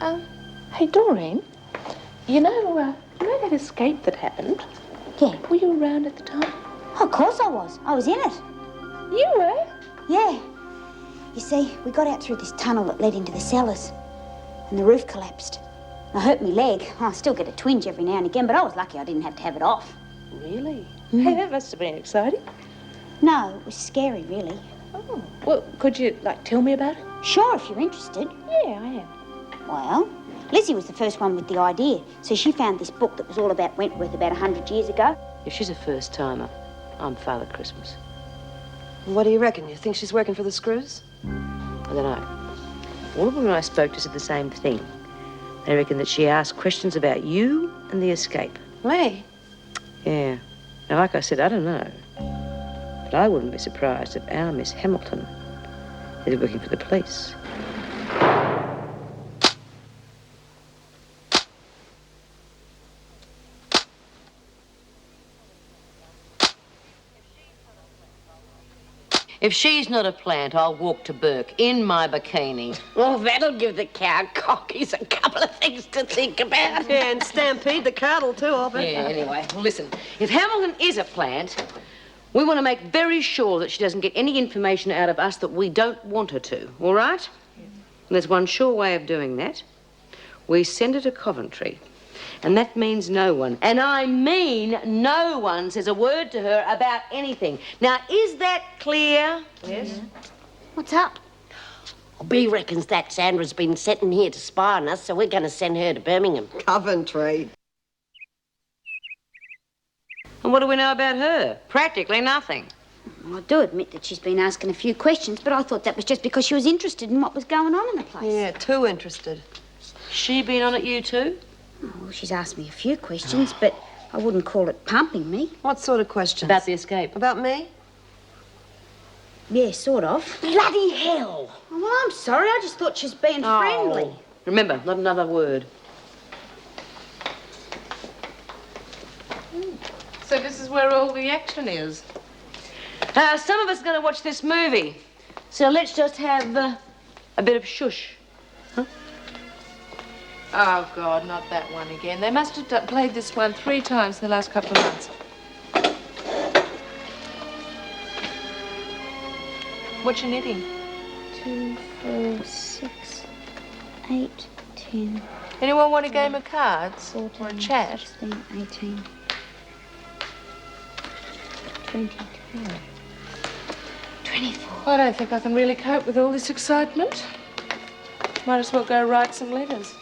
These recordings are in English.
Hey, Doreen, you know that escape that happened? Yeah. Were you around at the time? Oh, of course I was. I was in it. You were? Yeah. You see, we got out through this tunnel that led into the cellars, and the roof collapsed. I hurt my leg. I still get a twinge every now and again, but I was lucky I didn't have to have it off. Really? Hey, that must have been exciting. No, it was scary, really. Oh. Well, could you, tell me about it? Sure, if you're interested. Yeah, I am. Well, Lizzie was the first one with the idea, so she found this book that was all about Wentworth about 100 years ago. If she's a first-timer, I'm Father Christmas. What do you reckon? You think she's working for the Screws? I don't know. All the women I spoke to said the same thing. They reckon that she asked questions about you and the escape. Me? Yeah. Now, like I said, I don't know. But I wouldn't be surprised if our Miss Hamilton is working for the police. If she's not a plant, I'll walk to Burke in my bikini. Well, that'll give the cow cockies a couple of things to think about. Yeah, and Stampede the cattle, too, I'll bet. Yeah, anyway, listen. If Hamilton is a plant, we want to make very sure that she doesn't get any information out of us that we don't want her to, all right? And there's one sure way of doing that. We send her to Coventry. And that means no one, and I mean no one, says a word to her about anything. Now, is that clear? Yes. What's up? B reckons that Sandra's been sent in here to spy on us, so we're going to send her to Birmingham. Coventry. And what do we know about her? Practically nothing. I do admit that she's been asking a few questions, but I thought that was just because she was interested in what was going on in the place. Yeah, too interested. She been on it, you too? Oh, well, she's asked me a few questions, but I wouldn't call it pumping me. What sort of questions? About the escape. About me? Yeah, sort of. Bloody hell! Oh, well, I'm sorry. I just thought she was being friendly. Remember, not another word. So this is where all the action is? Some of us are going to watch this movie. So let's just have a bit of shush. Huh? Oh, God, not that one again. They must have played this one 3 times in the last couple of months. What you knitting? 2, 4, 6, 8, 10, Anyone want a game of cards? 14, Or a chat? 16, 18, 22, 24. I don't think I can really cope with all this excitement. Might as well go write some letters.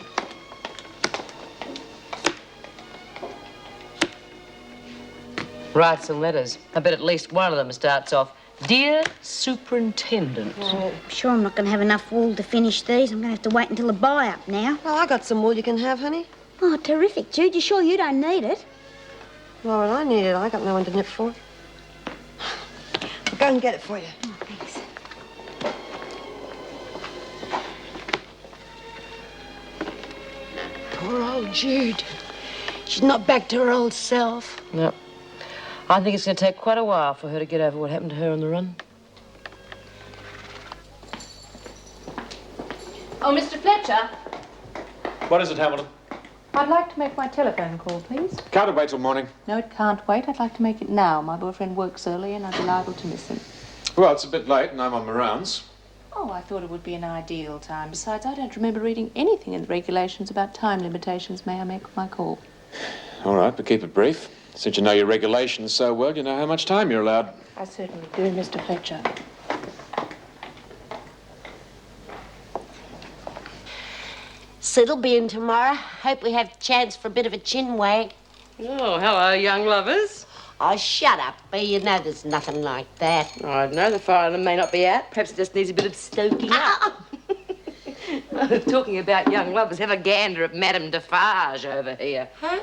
Write some letters. I bet at least one of them starts off, Dear Superintendent. Oh, I'm sure I'm not going to have enough wool to finish these. I'm going to have to wait until the buy-up now. Well, I got some wool you can have, honey. Oh, terrific, Jude. You sure you don't need it? Well, when I need it, I got no one to knit for. I'll go and get it for you. Oh, thanks. Poor old Jude. She's not back to her old self. No. I think it's going to take quite a while for her to get over what happened to her on the run. Oh, Mr. Fletcher, What is it, Hamilton? I'd like to make my telephone call, please. Can't it wait till morning? No, it can't wait. I'd like to make it now. My boyfriend works early and I'd be liable to miss him. Well, it's a bit late and I'm on my rounds. Oh, I thought it would be an ideal time. Besides, I don't remember reading anything in the regulations about time limitations. May I make my call? All right, but keep it brief. Since you know your regulations so well, you know how much time you're allowed. I certainly do, Mr. Fletcher. Sid'll be in tomorrow. Hope we have a chance for a bit of a chin wag. Oh, hello, young lovers. Oh, shut up, B. You know there's nothing like that. Oh, I don't know, the fire of them may not be out. Perhaps it just needs a bit of stoking up. Talking about young lovers, have a gander at Madame Defarge over here. Huh?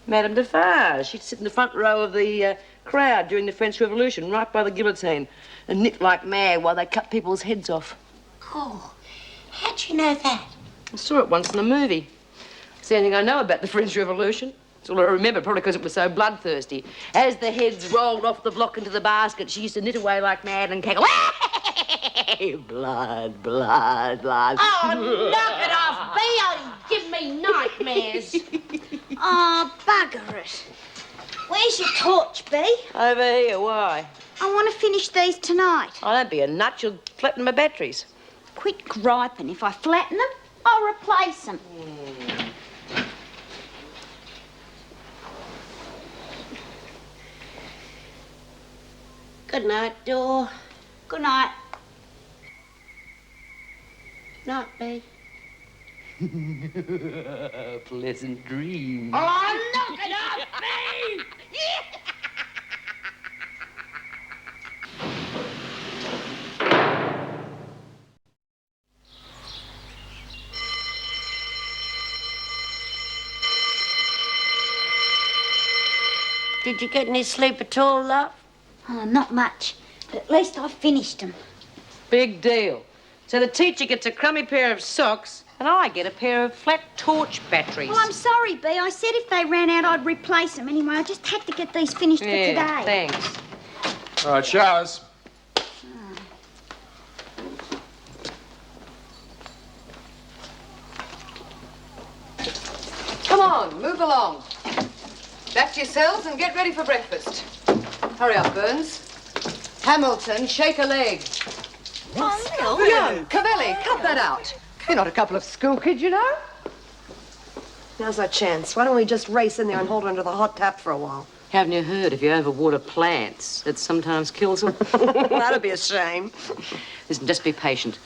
Madame Defarge. She'd sit in the front row of the crowd during the French Revolution, right by the guillotine, and knit like mad while they cut people's heads off. Oh, how'd you know that? I saw it once in a movie. It's the only thing I know about the French Revolution. It's all I remember, probably because it was so bloodthirsty. As the heads rolled off the block into the basket, she used to knit away like mad and cackle. Blood, blood, blood. Oh, knock it off, B. nightmares. Oh, bugger it. Where's your torch, Bea? Over here, why? I want to finish these tonight. Oh, don't be a nut. You'll flatten my batteries. Quit griping. If I flatten them, I'll replace them. Good night, Dor. Good night. Night, Bea. Pleasant dream. Oh, knock it off, Bea! Did you get any sleep at all, love? Oh, not much. But at least I finished them. Big deal. So the teacher gets a crummy pair of socks, and I get a pair of flat torch batteries. Well, I'm sorry, Bea. I said if they ran out, I'd replace them. Anyway, I just had to get these finished for today. Thanks. All right, showers. Come on, move along. Back to yourselves and get ready for breakfast. Hurry up, Burns. Hamilton, shake a leg. Oh, Young, Cavelli, cut that out. You're not a couple of school kids, you know. Now's our chance. Why don't we just race in there and hold her under the hot tap for a while? Haven't you heard if you overwater plants, it sometimes kills them? That'd be a shame. Listen, just be patient.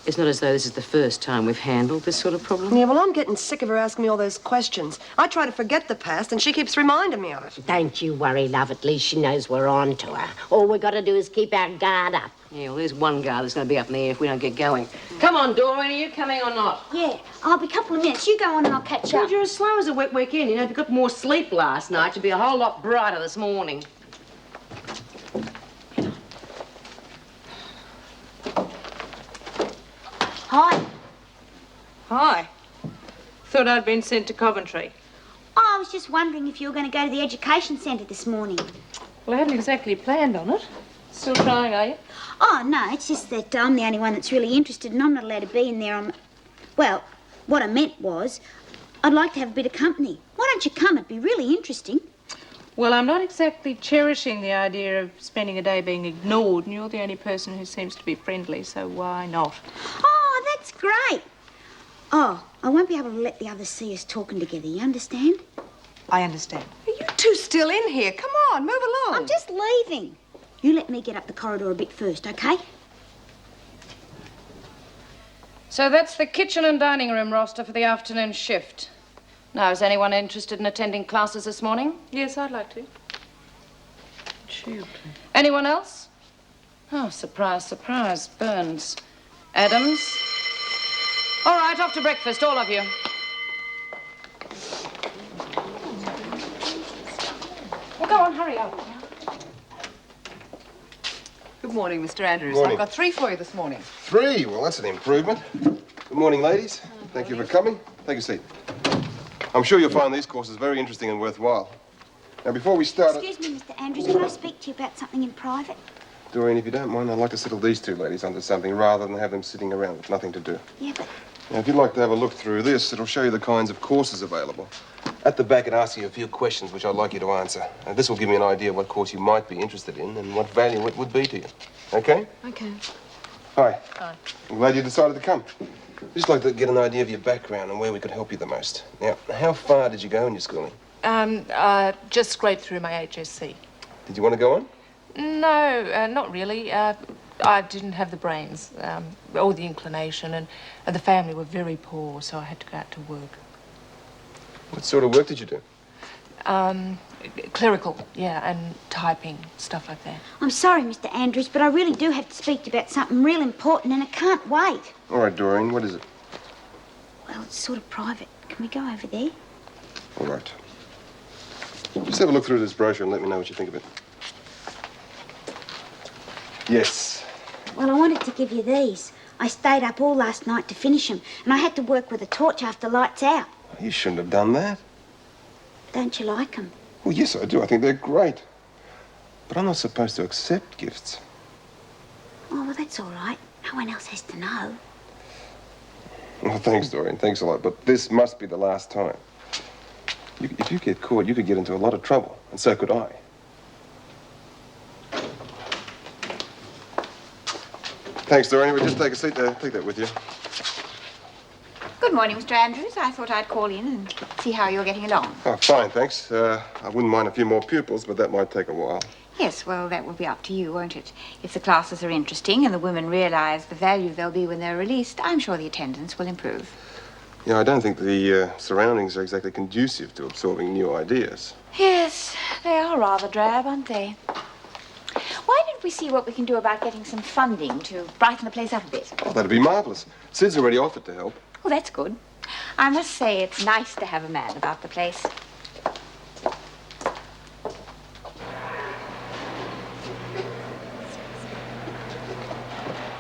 It's not as though this is the first time we've handled this sort of problem. Yeah, well, I'm getting sick of her asking me all those questions. I try to forget the past, and she keeps reminding me of it. Don't you worry, love. At least she knows we're on to her. All we got to do is keep our guard up. Yeah, well, there's one guy that's going to be up in the air if we don't get going. Come on, Doreen, are you coming or not? yeah. I'll be a couple of minutes. You go on and I'll catch Well, up. you're as slow as a wet weekend. You know, if you got more sleep last night, you'd be a whole lot brighter this morning. Hi. Hi. Thought I'd been sent to Coventry. Oh, I was just wondering if you were going to go to the education centre this morning. Well, I haven't exactly planned on it. Still trying, are you? Oh, no, it's just that I'm the only one that's really interested and I'm not allowed to be in there. Well, what I meant was, I'd like to have a bit of company. Why don't you come? It'd be really interesting. Well, I'm not exactly cherishing the idea of spending a day being ignored, and you're the only person who seems to be friendly, so why not? Oh, that's great. Oh, I won't be able to let the others see us talking together, you understand? I understand. Are you two still in here? Come on, move along. I'm just leaving. You let me get up the corridor a bit first, okay? So that's the kitchen and dining room roster for the afternoon shift. Now, is anyone interested in attending classes this morning? Yes, I'd like to. Shoot. Anyone else? Oh, surprise, surprise. Burns. Adams. All right, off to breakfast, all of you. Well, go on, hurry up. Good morning, Mr. Andrews. Morning. I've got 3 for you this morning. 3? Well, that's an improvement. Good morning, ladies. Thank you for coming. Take a seat. I'm sure you'll find these courses very interesting and worthwhile. Now, before we start... Excuse me, Mr. Andrews, can I speak to you about something in private? Doreen, if you don't mind, I'd like to settle these 2 ladies onto something rather than have them sitting around with nothing to do. Yeah, but... Now, if you'd like to have a look through this, it'll show you the kinds of courses available. At the back, it asks you a few questions which I'd like you to answer. This will give me an idea of what course you might be interested in and what value it would be to you. Okay? Okay. Hi. Hi. I'm glad you decided to come. I'd just like to get an idea of your background and where we could help you the most. Now, how far did you go in your schooling? Just scraped through my HSC. Did you want to go on? No, not really. I didn't have the brains or the inclination, and the family were very poor, so I had to go out to work. What sort of work did you do? Clerical, yeah, and typing, stuff like that. I'm sorry, Mr. Andrews, but I really do have to speak to you about something real important and it can't wait. All right, Doreen, what is it? Well, it's sort of private. Can we go over there? All right. Just have a look through this brochure and let me know what you think of it. Yes. Well, I wanted to give you these. I stayed up all last night to finish them, and I had to work with a torch after lights out. You shouldn't have done that. Don't you like them? Well, yes, I do. I think they're great. But I'm not supposed to accept gifts. Oh, well, that's all right. No one else has to know. Well, thanks, Doreen. Thanks a lot. But this must be the last time. If you get caught, you could get into a lot of trouble. And so could I. Thanks, Doreen. We'll just take a seat there. Take that with you. Good morning, Mr. Andrews. I thought I'd call in and see how you're getting along. Oh, fine, thanks. I wouldn't mind a few more pupils, but that might take a while. Yes, well, that will be up to you, won't it? If the classes are interesting and the women realize the value they'll be when they're released, I'm sure the attendance will improve. Yeah, I don't think the surroundings are exactly conducive to absorbing new ideas. Yes, they are rather drab, aren't they? Why don't we see what we can do about getting some funding to brighten the place up a bit? Oh, that'd be marvelous. Sid's already offered to help. Well, that's good. I must say it's nice to have a man about the place.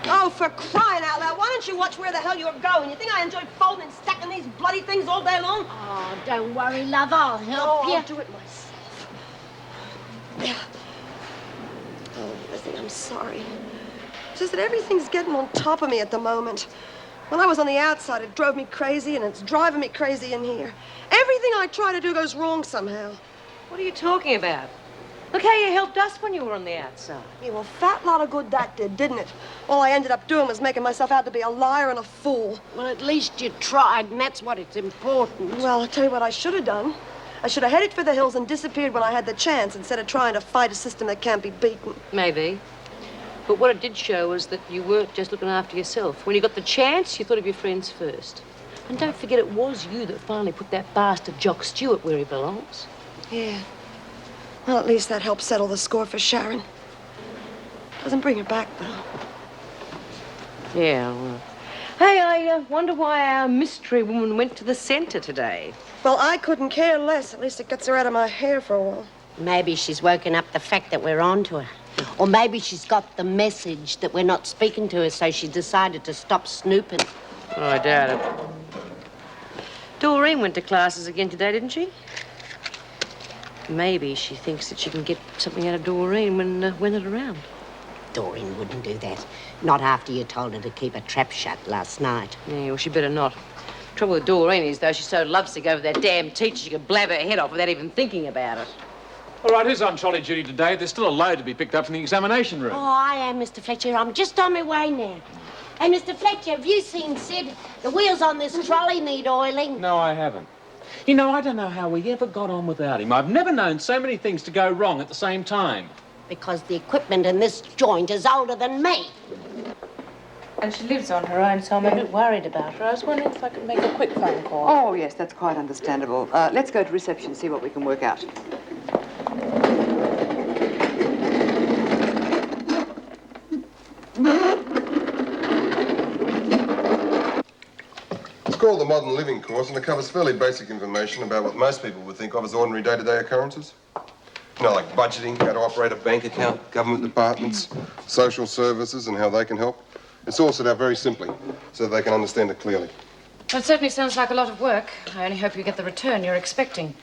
Oh, for crying out loud, why don't you watch where the hell you're going? You think I enjoy folding and stacking these bloody things all day long? Oh, don't worry, love. I'll help you. I'll do it myself. Oh, listen, I'm sorry. It's just that everything's getting on top of me at the moment. When I was on the outside, it drove me crazy, and it's driving me crazy in here. Everything I try to do goes wrong somehow. What are you talking about? Look how you helped us when you were on the outside. Yeah, well, fat lot of good that did, didn't it? All I ended up doing was making myself out to be a liar and a fool. Well, at least you tried, and that's what it's important. Well, I'll tell you what I should have done. I should have headed for the hills and disappeared when I had the chance instead of trying to fight a system that can't be beaten. Maybe. But what it did show was that you weren't just looking after yourself. When you got the chance, you thought of your friends first. And don't forget, it was you that finally put that bastard Jock Stewart where he belongs. Yeah. Well, at least that helped settle the score for Sharon. Doesn't bring her back, though. Yeah, well. Hey, I wonder why our mystery woman went to the centre today. Well, I couldn't care less. At least it gets her out of my hair for a while. Maybe she's woken up the fact that we're on to her. Or maybe she's got the message that we're not speaking to her, so she decided to stop snooping. Oh, I doubt it. Doreen went to classes again today, didn't she? Maybe she thinks that she can get something out of Doreen when they're around. Doreen wouldn't do that. Not after you told her to keep her trap shut last night. Yeah, well, she better not. Trouble with Doreen is, though, she so loves to go with that damn teacher, she could blab her head off without even thinking about it. All right, who's on trolley duty today? There's still a load to be picked up from the examination room. Oh, I am, Mr. Fletcher. I'm just on my way now. Hey, Mr. Fletcher, have you seen Sid? The wheels on this trolley need oiling. No, I haven't. You know, I don't know how we ever got on without him. I've never known so many things to go wrong at the same time. Because the equipment in this joint is older than me. And she lives on her own, so I'm a bit worried about her. I was wondering if I could make a quick phone call. Oh, yes, that's quite understandable. Let's go to reception and see what we can work out. It's called the Modern Living course, and it covers fairly basic information about what most people would think of as ordinary day-to-day occurrences. You know, like budgeting, how to operate a bank account, government departments, social services, and how they can help. It's all set out very simply, so they can understand it clearly. Well, it certainly sounds like a lot of work. I only hope you get the return you're expecting.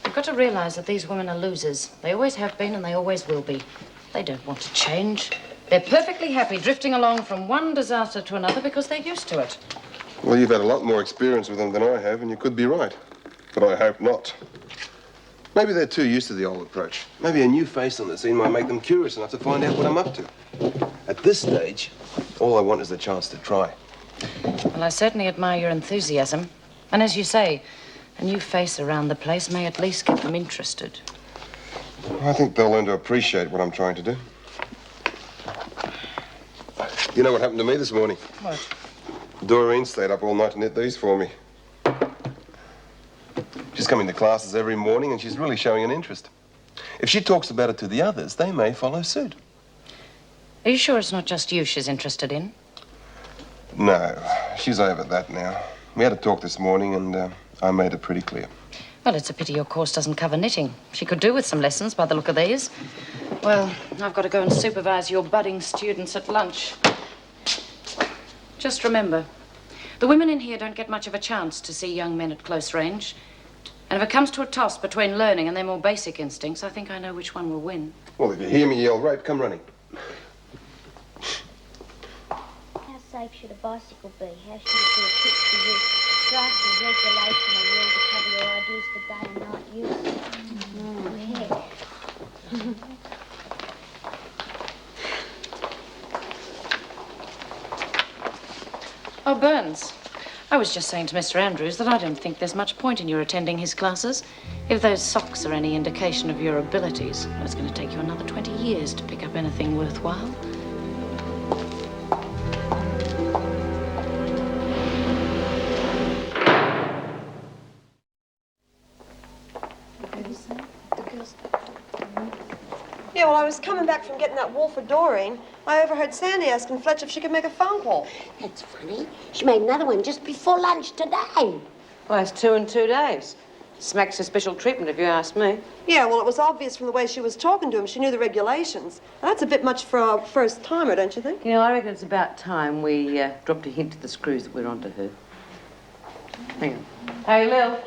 You've got to realize that these women are losers. They always have been, and they always will be. They don't want to change. They're perfectly happy drifting along from one disaster to another because they're used to it. Well, you've had a lot more experience with them than I have, and you could be right. But I hope not. Maybe they're too used to the old approach. Maybe a new face on the scene might make them curious enough to find out what I'm up to. At this stage, all I want is the chance to try. Well, I certainly admire your enthusiasm. And as you say, a new face around the place may at least get them interested. I think they'll learn to appreciate what I'm trying to do. You know what happened to me this morning? What? Doreen stayed up all night to knit these for me. She's coming to classes every morning, and she's really showing an interest. If she talks about it to the others, they may follow suit. Are you sure it's not just you she's interested in? No, she's over that now. We had a talk this morning, and I made it pretty clear. Well, it's a pity your course doesn't cover knitting. She could do with some lessons by the look of these. Well, I've got to go and supervise your budding students at lunch. Just remember, the women in here don't get much of a chance to see young men at close range. And if it comes to a toss between learning and their more basic instincts, I think I know which one will win. Well, if you hear me yell rape, come running. How's safe should a bicycle be? How should it be equipped for use? Draft a regulation or rule to cover your ideas for day and night use. Oh, Burns. I was just saying to Mr. Andrews that I don't think there's much point in your attending his classes. If those socks are any indication of your abilities, well, it's going to take you another 20 years to pick up anything worthwhile. Yeah, well, I was coming back from getting that wool for Doreen. I overheard Sandy asking Fletch if she could make a phone call. That's funny. She made another one just before lunch today. Well, it's 2 in 2 days. Smacks of special treatment, if you ask me. Yeah, well, it was obvious from the way she was talking to him. She knew the regulations. Now, that's a bit much for a first-timer, don't you think? You know, I reckon it's about time we dropped a hint to the screws that we're onto her. Hang on. Hey, Lil.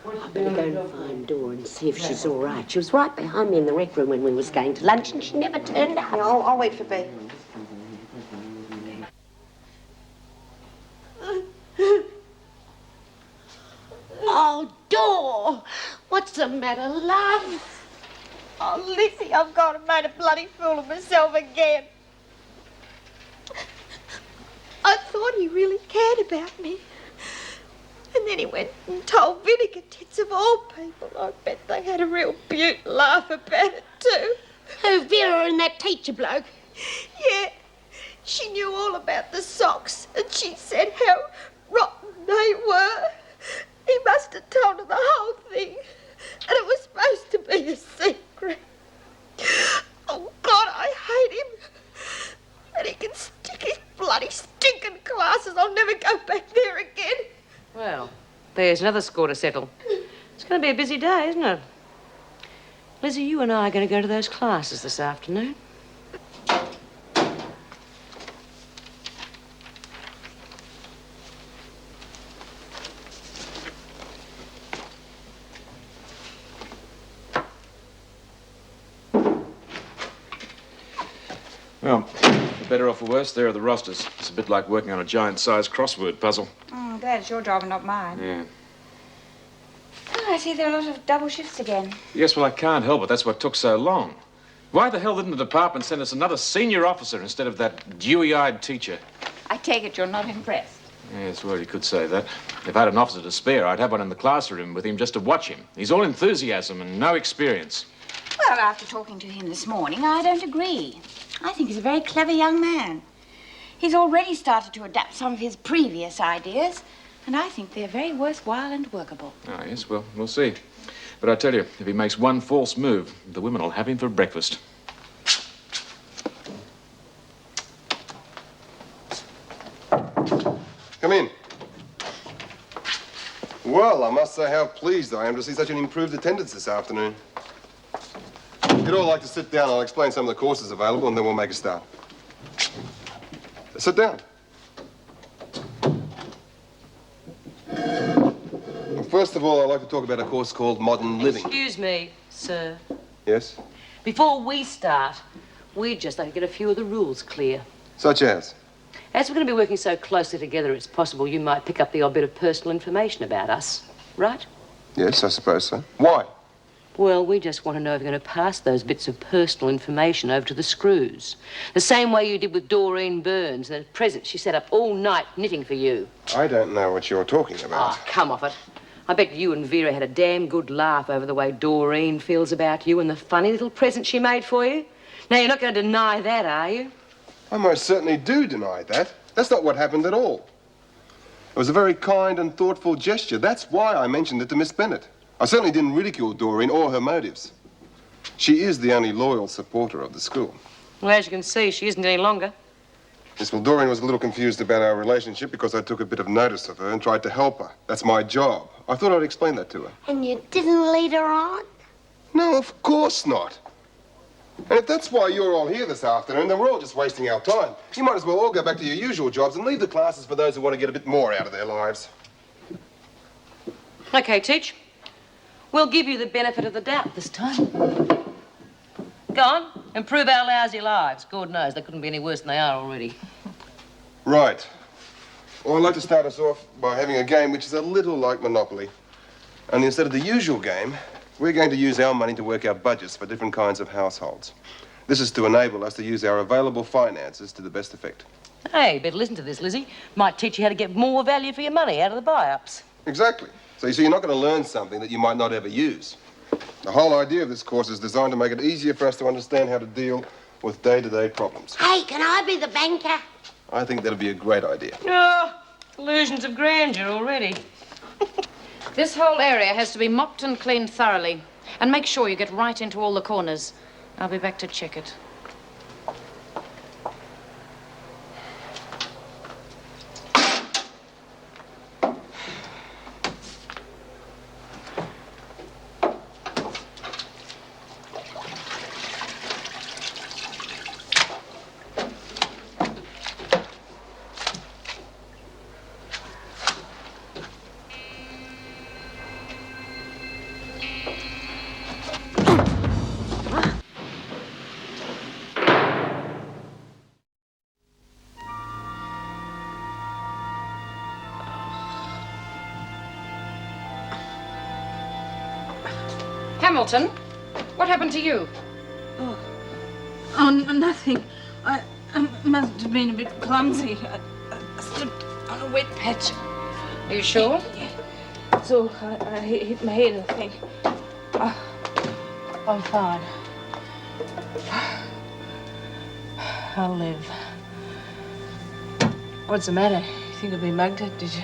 I'm going to go and find Dora and see if she's all right. She was right behind me in the rec room when we was going to lunch, and she never turned up. Yeah, I'll wait for Bea. Oh, Dora! What's the matter, love? Oh, Lizzie, I've gone and made a bloody fool of myself again. I thought he really cared about me. And then he went and told Vinegar Tits of all people. I bet they had a real beaut laugh about it too. Who, Vera and that teacher bloke? Yeah, she knew all about the socks and she said how rotten they were. He must have told her the whole thing and it was supposed to be a secret. Oh, God, I hate him. And he can stick his bloody stinking glasses. I'll never go back there again. Well, there's another score to settle. It's going to be a busy day, isn't it? Lizzie, you and I are going to go to those classes this afternoon. Well, for better or for worse, there are the rosters. It's a bit like working on a giant-sized crossword puzzle. I'm glad it's your job and not mine. Yeah. Oh, I see there are a lot of double shifts again. Yes, well, I can't help it. That's what took so long. Why the hell didn't the department send us another senior officer instead of that dewy-eyed teacher? I take it you're not impressed. Yes, well, you could say that. If I had an officer to spare, I'd have one in the classroom with him just to watch him. He's all enthusiasm and no experience. Well, after talking to him this morning, I don't agree. I think he's a very clever young man. He's already started to adapt some of his previous ideas, and I think they're very worthwhile and workable. Ah, yes, well, we'll see. But I tell you, if he makes one false move, the women will have him for breakfast. Come in. Well, I must say how pleased I am to see such an improved attendance this afternoon. If you'd all like to sit down, I'll explain some of the courses available, and then we'll make a start. Sit down. Well, first of all, I'd like to talk about a course called Modern Living. Excuse me, sir. Yes? Before we start, we'd just like to get a few of the rules clear. Such as? As we're going to be working so closely together, it's possible you might pick up the odd bit of personal information about us, right? Yes, I suppose so. Why? Well, we just want to know if you're going to pass those bits of personal information over to the screws. The same way you did with Doreen Burns. At present, she sat up all night knitting for you. I don't know what you're talking about. Oh, come off it. I bet you and Vera had a damn good laugh over the way Doreen feels about you and the funny little present she made for you. Now, you're not going to deny that, are you? I most certainly do deny that. That's not what happened at all. It was a very kind and thoughtful gesture. That's why I mentioned it to Miss Bennett. I certainly didn't ridicule Doreen or her motives. She is the only loyal supporter of the school. Well, as you can see, she isn't any longer. Yes, well, Doreen was a little confused about our relationship because I took a bit of notice of her and tried to help her. That's my job. I thought I'd explain that to her. And you didn't lead her on? No, of course not. And if that's why you're all here this afternoon, then we're all just wasting our time. You might as well all go back to your usual jobs and leave the classes for those who want to get a bit more out of their lives. Okay, Teach. We'll give you the benefit of the doubt this time. Go on, improve our lousy lives. God knows they couldn't be any worse than they are already. Right. Well, I'd like to start us off by having a game which is a little like Monopoly. Only instead of the usual game, we're going to use our money to work out budgets for different kinds of households. This is to enable us to use our available finances to the best effect. Hey, better listen to this, Lizzie. Might teach you how to get more value for your money out of the buy-ups. Exactly. So you see, you're not going to learn something that you might not ever use. The whole idea of this course is designed to make it easier for us to understand how to deal with day-to-day problems. Hey, can I be the banker? I think that'd be a great idea. Oh, illusions of grandeur already. This whole area has to be mopped and cleaned thoroughly. And make sure you get right into all the corners. I'll be back to check it. Hamilton, what happened to you? Oh, nothing. I must have been a bit clumsy. I stood on a wet patch. Are you sure? Yeah. So I hit my head, I think. I'm fine. I'll live. What's the matter? You think I've been mugged? Did you?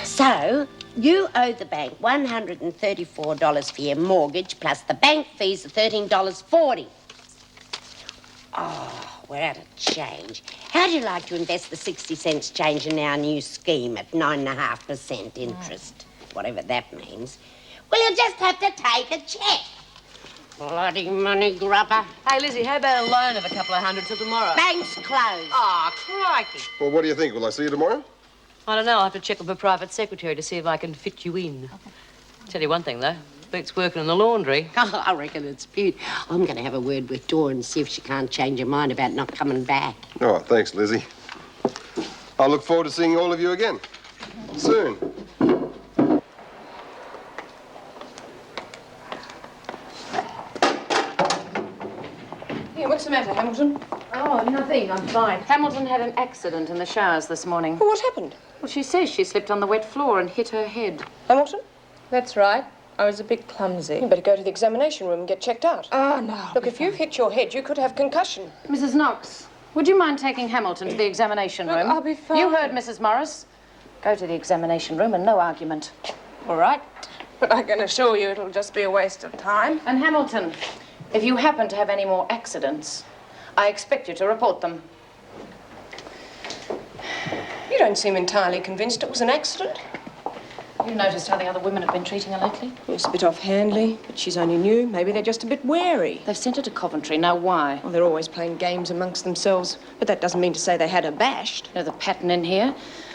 So, you owe the bank $134 for your mortgage, plus the bank fees are $13.40. Oh, we're out of change. How'd you like to invest the 60 cents change in our new scheme at 9.5% interest? Whatever that means. Well, you'll just have to take a check. Bloody money grubber. Hey, Lizzie, how about a loan of a couple of hundred till tomorrow? Bank's closed. Oh, crikey. Well, what do you think? Will I see you tomorrow? I don't know. I'll have to check with my private secretary to see if I can fit you in. Tell you one thing, though. Beats working in the laundry. Oh, I reckon it's beaut. I'm going to have a word with Dora and see if she can't change her mind about not coming back. Oh, thanks, Lizzie. I look forward to seeing all of you again. Soon. Here, what's the matter, Hamilton? Oh, nothing. I'm fine. Hamilton had an accident in the showers this morning. Well, what happened? Well, she says she slipped on the wet floor and hit her head. Hamilton? That's right. I was a bit clumsy. You better go to the examination room and get checked out. Oh, no. Look, if you hit your head, you could have concussion. Mrs. Knox, would you mind taking Hamilton to the examination room? I'll be fine. You heard Mrs. Morris. Go to the examination room and no argument. All right? But I can assure you it'll just be a waste of time. And Hamilton, if you happen to have any more accidents, I expect you to report them. You don't seem entirely convinced it was an accident. You noticed how the other women have been treating her lately? It's a bit offhandly, but she's only new. Maybe they're just a bit wary. They've sent her to Coventry. Now, why? Well, they're always playing games amongst themselves, but that doesn't mean to say they had her bashed. You know the pattern in here?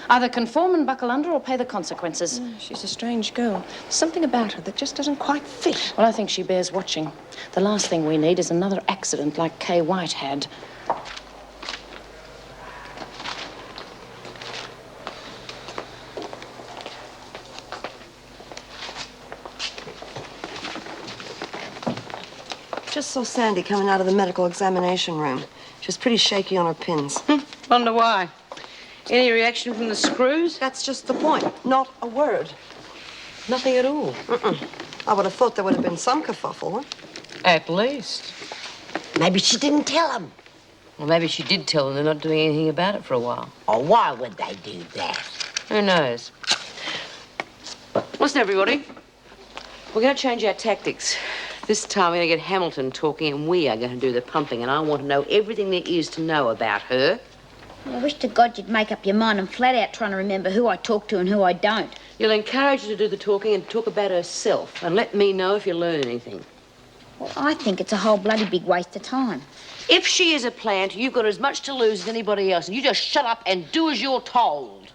Either conform and buckle under or pay the consequences. She's a strange girl. There's something about her that just doesn't quite fit. Well, I think she bears watching. The last thing we need is another accident like Kay White had. Just saw Sandy coming out of the medical examination room. She was pretty shaky on her pins. Wonder why. Any reaction from the screws? That's just the point. Not a word. Nothing at all. I would have thought there would have been some kerfuffle. At least. Maybe she didn't tell him. Well, maybe she did tell them they're not doing anything about it for a while. Or why would they do that? Who knows? Listen, everybody. We're going to change our tactics. This time we're going to get Hamilton talking and we are going to do the pumping, and I want to know everything there is to know about her. I wish to God you'd make up your mind and flat out trying to remember who I talk to and who I don't. You'll encourage her to do the talking and talk about herself, and let me know if you learn anything. Well, I think it's a whole bloody big waste of time. If she is a plant, you've got as much to lose as anybody else, and you just shut up and do as you're told.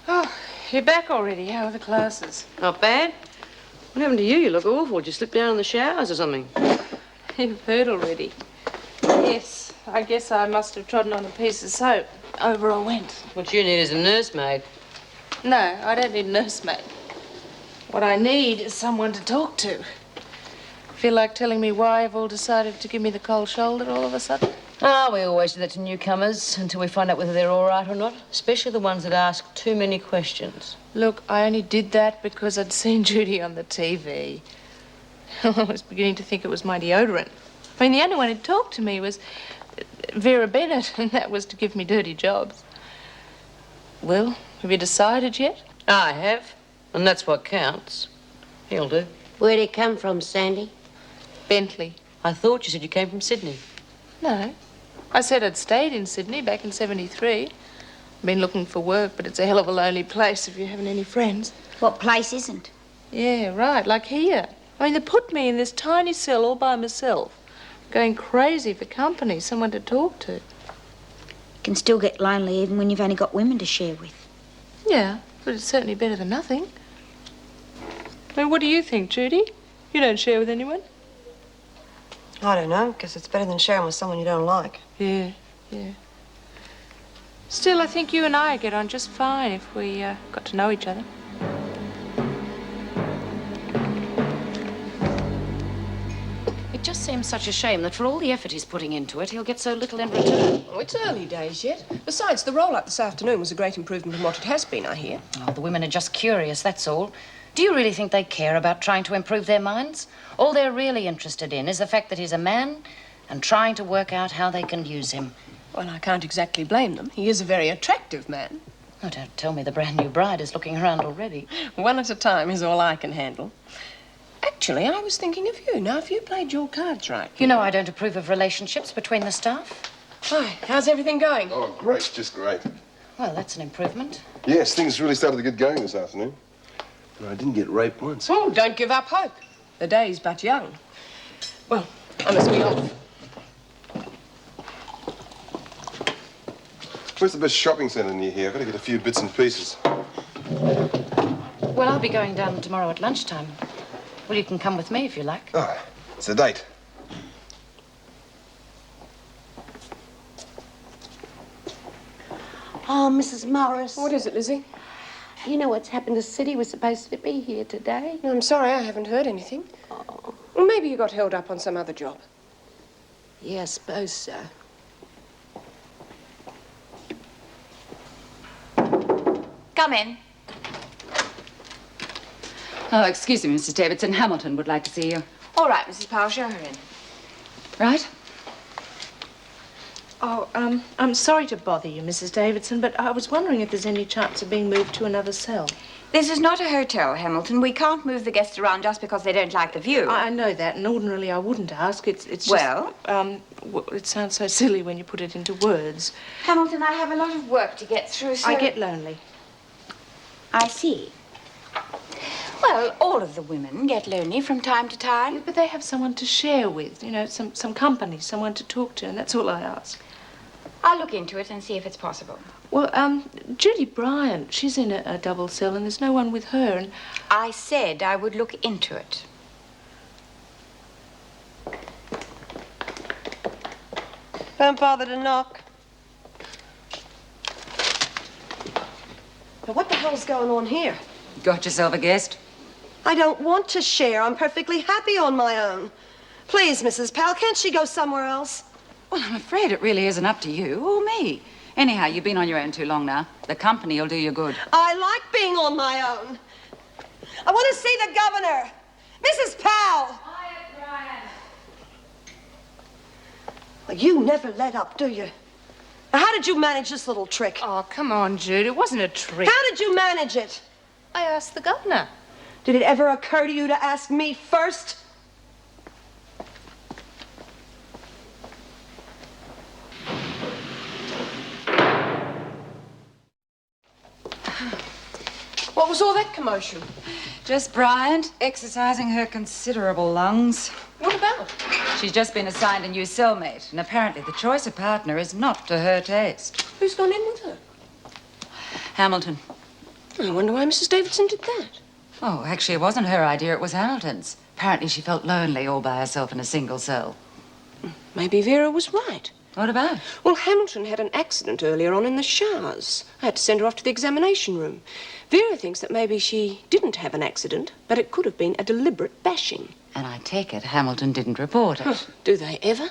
Oh, you're back already. How are the classes? Not bad. What happened to you? You look awful. Did you slip down in the showers or something? You've heard already. Yes, I guess I must have trodden on a piece of soap. Over I went. What you need is a nursemaid. No, I don't need a nursemaid. What I need is someone to talk to. Feel like telling me why you've all decided to give me the cold shoulder all of a sudden? Ah, we always do that to newcomers until we find out whether they're all right or not, especially the ones that ask too many questions. Look, I only did that because I'd seen Judy on the TV. I was beginning to think it was my deodorant. I mean, the only one who'd talked to me was Vera Bennett, and that was to give me dirty jobs. Well, have you decided yet? I have, and that's what counts. He'll do. Where'd he come from, Sandy? Bentley. I thought you said you came from Sydney. No. I said I'd stayed in Sydney back in '73. Been looking for work, but it's a hell of a lonely place if you haven't any friends. What place isn't? Yeah, right, like here. I mean, they put me in this tiny cell all by myself, going crazy for company, someone to talk to. You can still get lonely even when you've only got women to share with. Yeah, but it's certainly better than nothing. I mean, what do you think, Judy? You don't share with anyone? I don't know. Guess it's better than sharing with someone you don't like. Yeah. Still, I think you and I get on just fine if we got to know each other. It just seems such a shame that for all the effort he's putting into it, he'll get so little in return. Oh, it's early days yet. Besides, the roll-up this afternoon was a great improvement on what it has been, I hear. Oh, the women are just curious, that's all. Do you really think they care about trying to improve their minds? All they're really interested in is the fact that he's a man and trying to work out how they can use him. Well, I can't exactly blame them. He is a very attractive man. Oh, don't tell me the brand new bride is looking around already. One at a time is all I can handle. Actually, I was thinking of you. Now, if you played your cards right... You know I don't approve of relationships between the staff. Hi, how's everything going? Oh, great, just great. Well, that's an improvement. Yes, things really started to get going this afternoon. And I didn't get raped once. Oh, don't give up hope. The day's but young. Well, I must be off. Where's the best shopping centre near here? I've got to get a few bits and pieces. Well, I'll be going down tomorrow at lunchtime. Well, you can come with me if you like. Oh, it's a date. Oh, Mrs. Morris. What is it, Lizzie? You know what's happened to Sid? He was supposed to be here today. No, I'm sorry, I haven't heard anything. Oh. Well, maybe you got held up on some other job. Yeah, I suppose so. Come in. Oh, excuse me, Mrs. Davidson. Hamilton would like to see you. All right, Mrs. Powell, show her in. Right? Oh, I'm sorry to bother you, Mrs. Davidson, but I was wondering if there's any chance of being moved to another cell. This is not a hotel, Hamilton. We can't move the guests around just because they don't like the view. I know that, and ordinarily I wouldn't ask. It's just... Well? It sounds so silly when you put it into words. Hamilton, I have a lot of work to get through, so... I get lonely. I see. Well, all of the women get lonely from time to time. But they have someone to share with, you know, some company, someone to talk to, and that's all I ask. I'll look into it and see if it's possible. Well, Judy Bryant, she's in a double cell, and there's no one with her, and... I said I would look into it. Don't bother to knock. Now, what the hell's going on here? Got yourself a guest? I don't want to share. I'm perfectly happy on my own. Please, Mrs. Powell, can't she go somewhere else? Well, I'm afraid it really isn't up to you or me. Anyhow, you've been on your own too long now. The company will do you good. I like being on my own. I want to see the governor. Mrs. Powell. Quiet, Brian. Well, you never let up, do you? Now, how did you manage this little trick? Oh, come on, Jude. It wasn't a trick. How did you manage it? I asked the governor. Did it ever occur to you to ask me first? What was all that commotion? Just Bryant exercising her considerable lungs. What about? She's just been assigned a new cellmate, and apparently the choice of partner is not to her taste. Who's gone in with her? Hamilton. I wonder why Mrs. Davidson did that. Oh, actually, it wasn't her idea, it was Hamilton's. Apparently she felt lonely all by herself in a single cell. Maybe Vera was right. What about? Well, Hamilton had an accident earlier on in the showers. I had to send her off to the examination room. Vera thinks that maybe she didn't have an accident, but it could have been a deliberate bashing. And I take it Hamilton didn't report it. Oh, do they ever?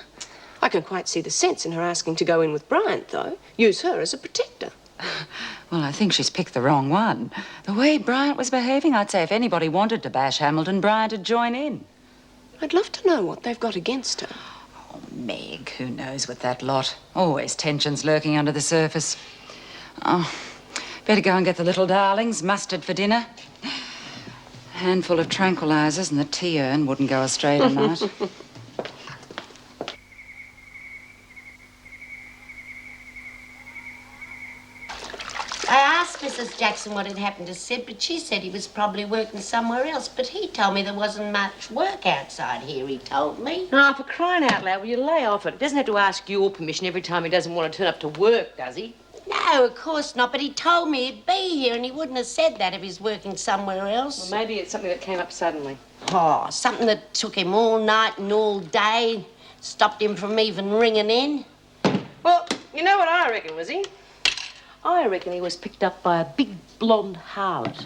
I can quite see the sense in her asking to go in with Bryant, though. Use her as a protector. Well, I think she's picked the wrong one. The way Bryant was behaving, I'd say if anybody wanted to bash Hamilton, Bryant'd join in. I'd love to know what they've got against her. Oh, Meg, who knows with that lot? Always tensions lurking under the surface. Oh, better go and get the little darlings mustard for dinner. A handful of tranquilizers and the tea urn wouldn't go astray tonight. I asked Mrs. Jackson what had happened to Sid, but she said he was probably working somewhere else. But he told me there wasn't much work outside here, he told me. Oh, for crying out loud, will you lay off it? He doesn't have to ask your permission every time he doesn't want to turn up to work, does he? No, of course not, but he told me he'd be here, and he wouldn't have said that if he's working somewhere else. Well, maybe it's something that came up suddenly. Oh, something that took him all night and all day, stopped him from even ringing in. Well, you know what I reckon, was he? I reckon he was picked up by a big blonde harlot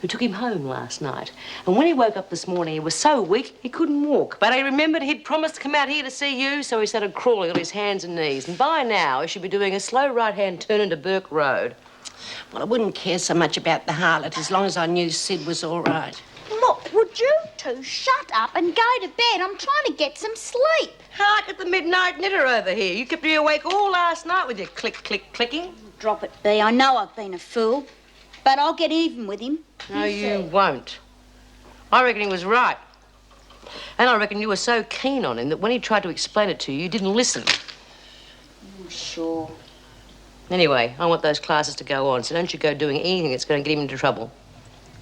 who took him home last night. And when he woke up this morning, he was so weak he couldn't walk. But he remembered he'd promised to come out here to see you, so he started crawling on his hands and knees. And by now, he should be doing a slow right-hand turn into Burke Road. Well, I wouldn't care so much about the harlot as long as I knew Sid was all right. Look, would you two shut up and go to bed? I'm trying to get some sleep. Hark at the midnight knitter over here. You kept me awake all last night with your click, click, clicking. Drop it, Bea. I know I've been a fool, but I'll get even with him. No, you won't. I reckon he was right. And I reckon you were so keen on him that when he tried to explain it to you, you didn't listen. Oh, sure. Anyway, I want those classes to go on, so don't you go doing anything that's going to get him into trouble.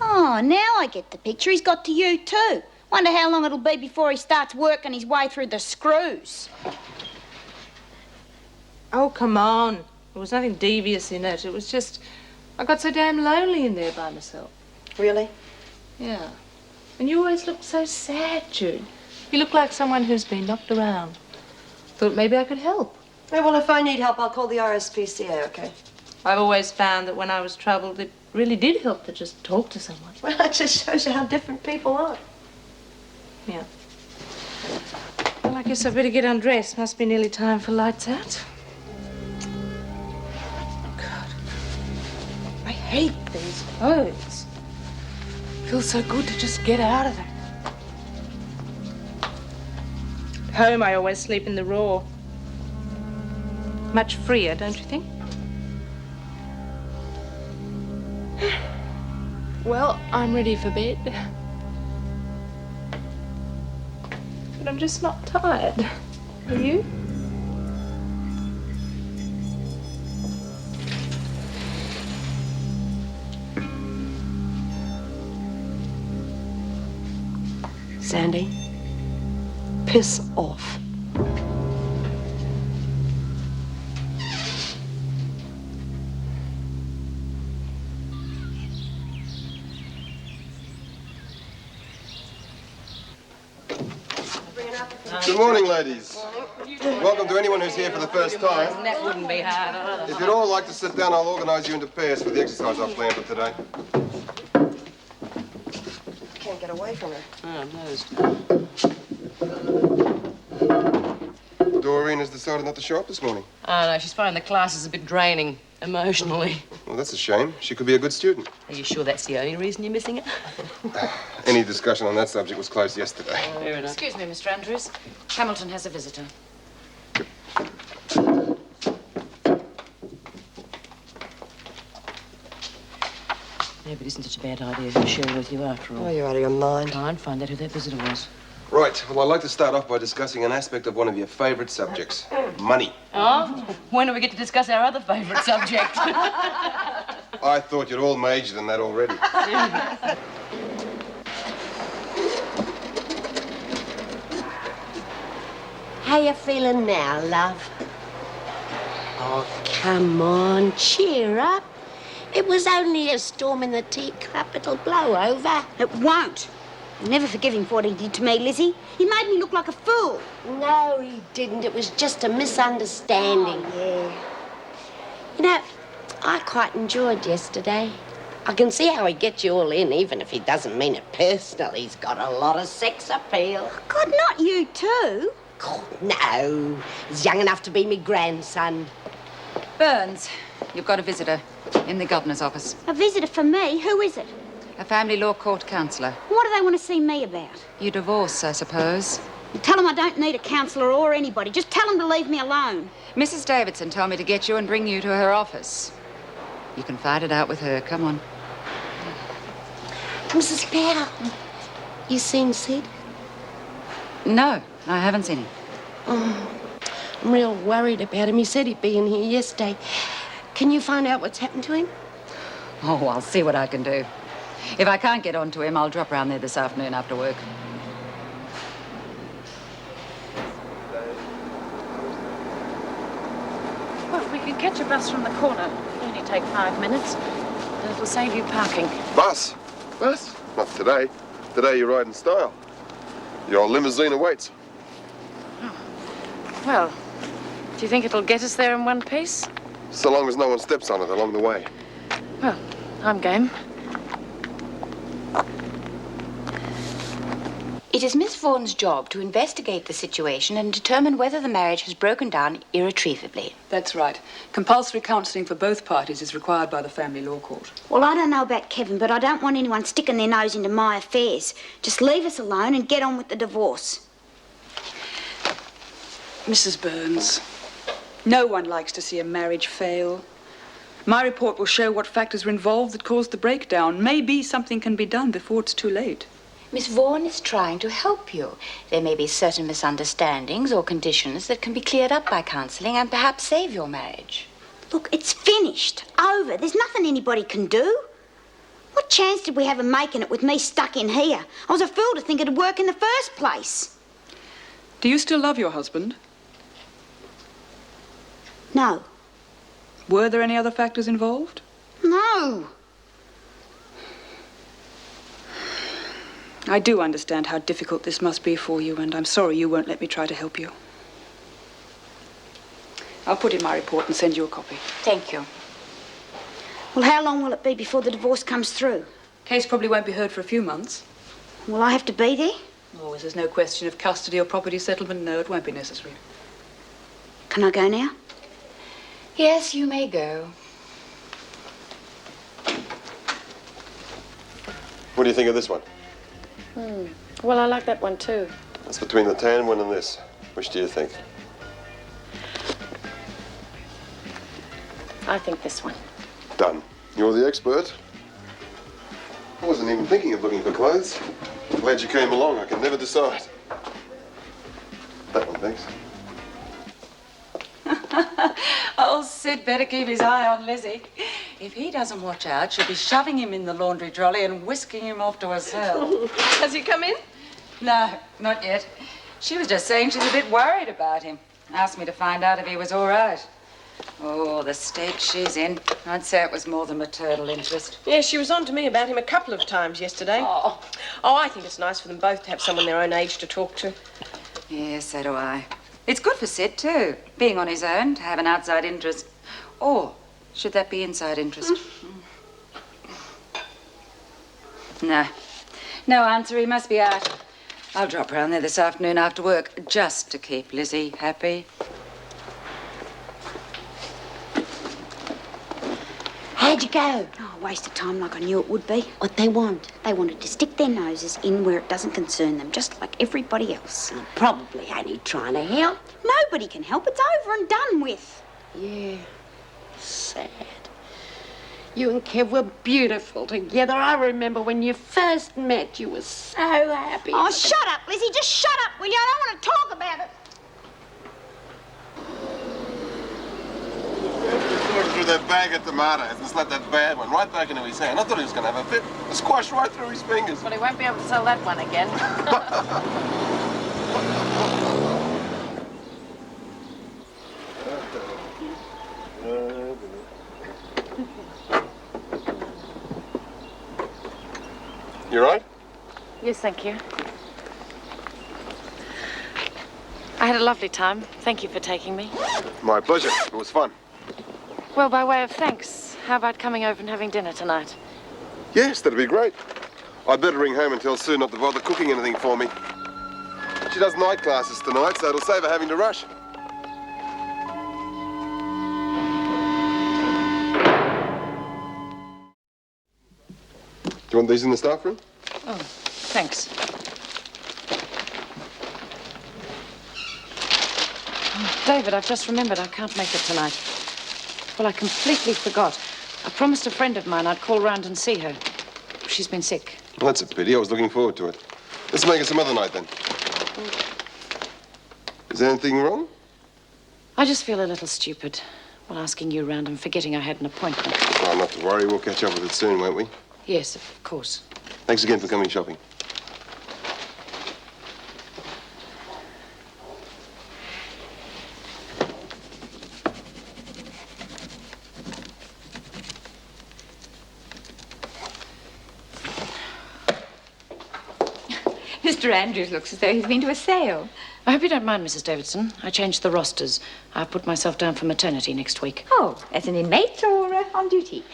Oh, now I get the picture. He's got to you, too. Wonder how long it'll be before he starts working his way through the screws. Oh, come on. There was nothing devious in it. It was just, I got so damn lonely in there by myself. Really? Yeah. And you always looked so sad, Jude. You look like someone who's been knocked around. Thought maybe I could help. Yeah, well, if I need help, I'll call the RSPCA, okay? I've always found that when I was troubled, it really did help to just talk to someone. Well, that just shows you how different people are. Yeah. Well, I guess I better get undressed. Must be nearly time for lights out. I hate these clothes. Feels so good to just get out of them. At home, I always sleep in the raw. Much freer, don't you think? Well, I'm ready for bed. But I'm just not tired. Are you? Sandy, piss off. Good morning, ladies. Welcome to anyone who's here for the first time. That wouldn't be hard. If you'd all like to sit down, I'll organise you into pairs for the exercise I've planned for today. Can't get away from her. Oh, Doreen has decided not to show up this morning. Oh, no, she's finding the classes a bit draining, emotionally. Well, that's a shame. She could be a good student. Are you sure that's the only reason you're missing it? Any discussion on that subject was closed yesterday. Fair enough. Excuse me, Mr. Andrews. Hamilton has a visitor. Maybe it isn't such a bad idea to share with you after all. Oh, you're out of your mind. Try and find out who that visitor was. Right, well, I'd like to start off by discussing an aspect of one of your favourite subjects, money. Oh? When do we get to discuss our other favourite subject? I thought you'd all majored in that already. How you feeling now, love? Oh, come on, cheer up. It was only a storm in the teacup. It'll blow over. It won't. I'll never forgive him for what he did to me, Lizzie. He made me look like a fool. No, he didn't. It was just a misunderstanding. Oh, yeah. You know, I quite enjoyed yesterday. I can see how he gets you all in, even if he doesn't mean it personally. He's got a lot of sex appeal. God, not you too. God, no. He's young enough to be me grandson. Burns, you've got a visitor in the governor's office. A visitor for me? Who is it? A family law court counsellor. What do they want to see me about? Your divorce, I suppose. You tell them I don't need a counsellor or anybody. Just tell them to leave me alone. Mrs. Davidson told me to get you and bring you to her office. You can fight it out with her. Come on. Mrs. Power, you seen Sid? No, I haven't seen him. Oh, I'm real worried about him. He said he'd be in here yesterday. Can you find out what's happened to him? Oh, I'll see what I can do. If I can't get on to him, I'll drop round there this afternoon after work. Well, we could catch a bus from the corner. It'll only take 5 minutes. And it'll save you parking. Bus? Bus? Not today. Today you ride in style. Your old limousine awaits. Well, do you think it'll get us there in one piece? So long as no one steps on it along the way. Well, I'm game. It is Miss Vaughan's job to investigate the situation and determine whether the marriage has broken down irretrievably. That's right. Compulsory counselling for both parties is required by the Family Law Court. Well, I don't know about Kevin, but I don't want anyone sticking their nose into my affairs. Just leave us alone and get on with the divorce. Mrs. Burns, no one likes to see a marriage fail. My report will show what factors were involved that caused the breakdown. Maybe something can be done before it's too late. Miss Vaughan is trying to help you. There may be certain misunderstandings or conditions that can be cleared up by counselling and perhaps save your marriage. Look, it's finished. Over. There's nothing anybody can do. What chance did we have of making it with me stuck in here? I was a fool to think it'd work in the first place. Do you still love your husband? No. Were there any other factors involved? No. I do understand how difficult this must be for you, and I'm sorry you won't let me try to help you. I'll put in my report and send you a copy. Thank you. Well, how long will it be before the divorce comes through? Case probably won't be heard for a few months. Will I have to be there? Oh, as there's no question of custody or property settlement, no, it won't be necessary. Can I go now? Yes, you may go. What do you think of this one? Well, I like that one too. It's between the tan one and this. Which do you think? I think this one. Done. You're the expert. I wasn't even thinking of looking for clothes. Glad you came along. I can never decide. That one, thanks. Oh, Sid better keep his eye on Lizzie. If he doesn't watch out, she'll be shoving him in the laundry trolley and whisking him off to her cell. Has he come in? No, not yet. She was just saying she's a bit worried about him. Asked me to find out if he was all right. Oh, the state she's in. I'd say it was more than maternal interest. Yes, she was on to me about him a couple of times yesterday. Oh, I think it's nice for them both to have someone their own age to talk to. Yes, so do I. It's good for Sid, too, being on his own, to have an outside interest. Or should that be inside interest? No. No answer. He must be out. I'll drop round there this afternoon after work, just to keep Lizzie happy. How'd you go? Oh, a waste of time like I knew it would be. What they want? They wanted to stick their noses in where it doesn't concern them, just like everybody else. Probably only trying to help. Nobody can help. It's over and done with. Yeah. Sad. You and Kev were beautiful together. I remember when you first met, you were so happy. Oh, shut up, Lizzie. Just shut up, will you? I don't want to talk about it. Through that bag of tomatoes and slapped that bad one right back into his hand. I thought he was going to have a fit. A squash right through his fingers. Well, he won't be able to sell that one again. You right? Yes, thank you. I had a lovely time. Thank you for taking me. My pleasure. It was fun. Well, by way of thanks, how about coming over and having dinner tonight? Yes, that'd be great. I'd better ring home and tell Sue not to bother cooking anything for me. She does night classes tonight, so it'll save her having to rush. Do you want these in the staff room? Oh, thanks. Oh, David, I've just remembered I can't make it tonight. Well, I completely forgot. I promised a friend of mine I'd call round and see her. She's been sick. Well, that's a pity. I was looking forward to it. Let's make it some other night, then. Is anything wrong? I just feel a little stupid while asking you round and forgetting I had an appointment. Oh, not to worry. We'll catch up with it soon, won't we? Yes, of course. Thanks again for coming shopping. Mr. Andrews looks as though he's been to a sale. I hope you don't mind, Mrs. Davidson. I changed the rosters. I've put myself down for maternity next week. Oh, as an inmate or on duty?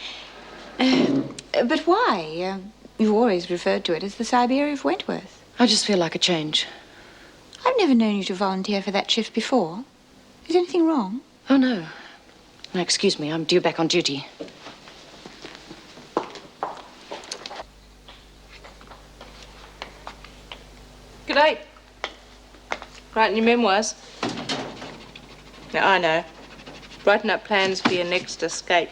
But why? You've always referred to it as the Siberia of Wentworth. I just feel like a change. I've never known you to volunteer for that shift before. Is anything wrong? Oh, no. No, excuse me. I'm due back on duty. G'day. Writing your memoirs? Now, I know. Writing up plans for your next escape.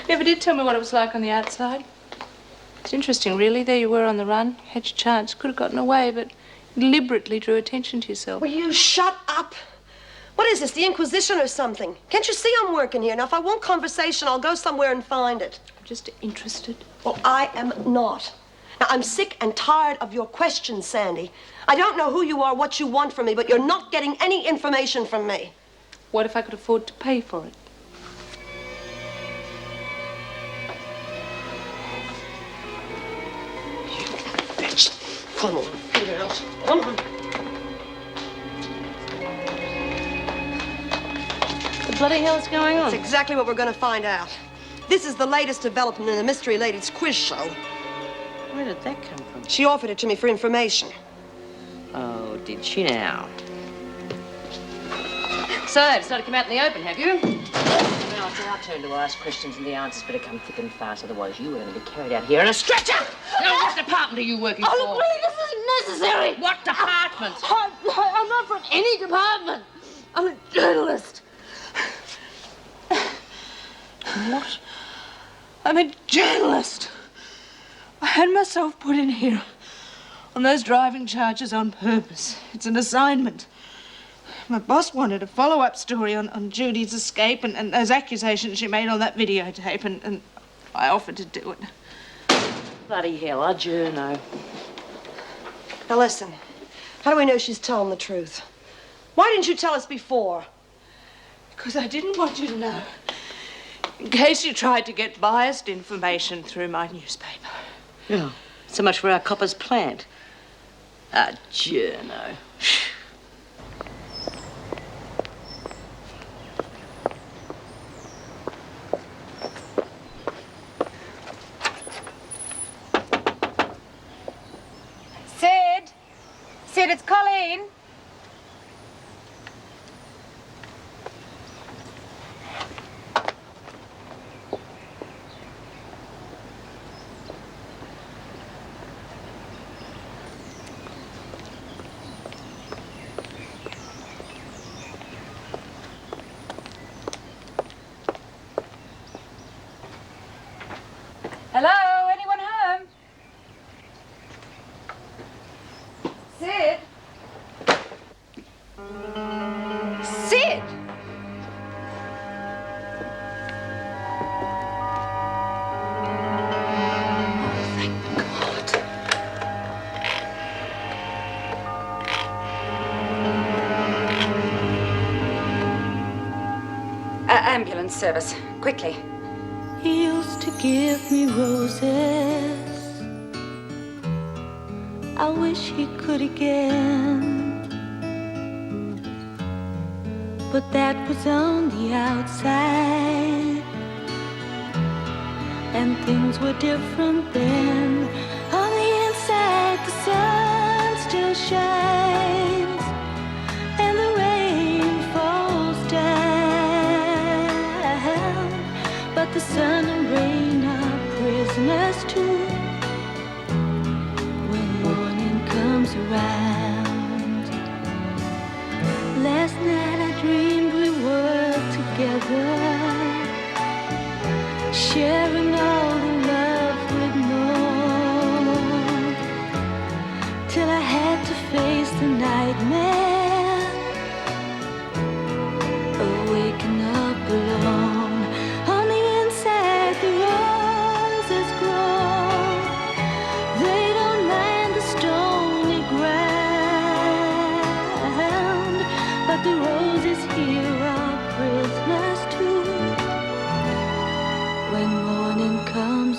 You ever did tell me what it was like on the outside? It's interesting, really. There you were on the run. Had your chance. Could have gotten away, but deliberately drew attention to yourself. Will you shut up? What is this, the Inquisition or something? Can't you see I'm working here? Now, if I want conversation, I'll go somewhere and find it. I'm just interested. Well, I am not. Now, I'm sick and tired of your questions, Sandy. I don't know who you are, what you want from me, but you're not getting any information from me. What if I could afford to pay for it? Come on, get out. Come on. What the bloody hell's going on? That's exactly what we're going to find out. This is the latest development in the Mystery Ladies quiz show. Where did that come from? She offered it to me for information. Oh, did she now? So, decided to come out in the open, have you? Well, it's our turn to ask questions and the answers better come thick and fast, otherwise you are going to be carried out here in a stretcher! Now, what department are you working for? Oh, please, this isn't necessary. What department? I'm not from any department. I'm a journalist. What? I'm a journalist. I had myself put in here on those driving charges on purpose. It's an assignment. My boss wanted a follow-up story on Judy's escape and those accusations she made on that videotape, and I offered to do it. Bloody hell, a journo. Now, listen. How do we know she's telling the truth? Why didn't you tell us before? Because I didn't want you to know. In case you tried to get biased information through my newspaper. Oh, so much for our copper's plant. A journo. Sid, it's Colleen. Hello, anyone home? Sid? Sid! Ambulance service, quickly. He used to give me roses. I wish he could again. But that was on the outside, and things were different then. On the inside, the sun still shines, and the rain falls down. But the sun and rain are prisoners too when morning comes around. Last night I dreamed we were together, sharing all the love we'd known, till I had to face the nightmare of waking up alone. On the inside, the roses grow. They don't mind the stony ground, but the roses here are prisoners too when morning comes